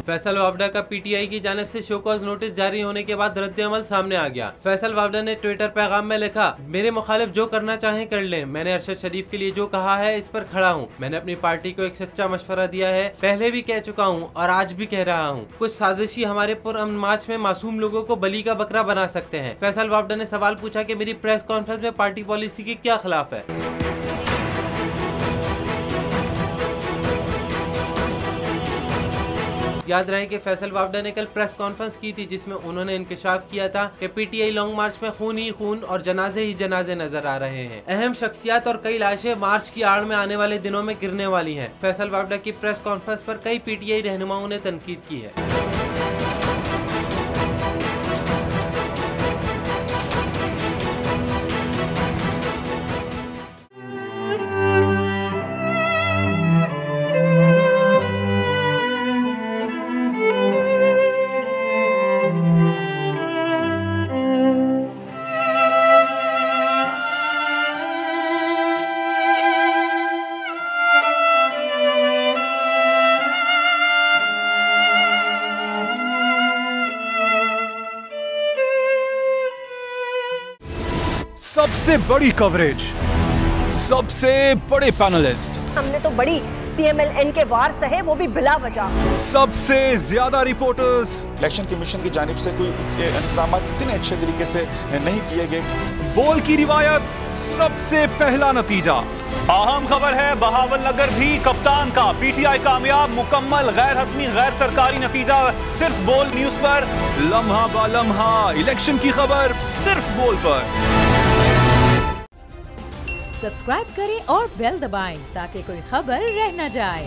फैसल वावड़ा का पीटीआई की जानिब से शो कॉज नोटिस जारी होने के बाद रद्द-ए-अमल सामने आ गया। फैसल वावड़ा ने ट्विटर पैगाम में लिखा, मेरे मुखालिफ जो करना चाहें कर लें, मैंने अरशद शरीफ के लिए जो कहा है इस पर खड़ा हूँ। मैंने अपनी पार्टी को एक सच्चा मशवरा दिया है, पहले भी कह चुका हूँ और आज भी कह रहा हूँ। कुछ साजिशी हमारे पुरअमन मार्च में मासूम लोगों को बली का बकरा बना सकते हैं। फैसल वावड़ा ने सवाल पूछा कि मेरी प्रेस कॉन्फ्रेंस में पार्टी पॉलिसी के क्या खिलाफ है। याद रहे कि फैसल वावड़ा ने कल प्रेस कॉन्फ्रेंस की थी जिसमें उन्होंने इंकशाफ किया था कि पीटीआई लॉन्ग मार्च में खून ही खून और जनाजे ही जनाजे नजर आ रहे हैं। अहम शख्सियत और कई लाशें मार्च की आड़ में आने वाले दिनों में गिरने वाली हैं। फैसल वावड़ा की प्रेस कॉन्फ्रेंस पर कई पीटीआई रहनुमाओं ने तनकीद की है। सबसे बड़ी कवरेज, सबसे बड़े पैनलिस्ट, हमने तो बड़ी पीएमएलएन के वार सहे, वो भी बिला वजह। सबसे ज्यादा रिपोर्टर्स। इलेक्शन कमीशन की जानिब से कोई इंतजाम इतने अच्छे तरीके से नहीं किए गए। बोल की रिवायत, सबसे पहला नतीजा। अहम खबर है बहावलनगर भी कप्तान का, पीटीआई कामयाब, मुकम्मल गैर हतमी गैर सरकारी नतीजा सिर्फ बोल न्यूज पर। लम्हा बा लम्हा इलेक्शन की खबर सिर्फ बोल पर। सब्सक्राइब करें और बेल दबाएं ताकि कोई खबर रह न जाए।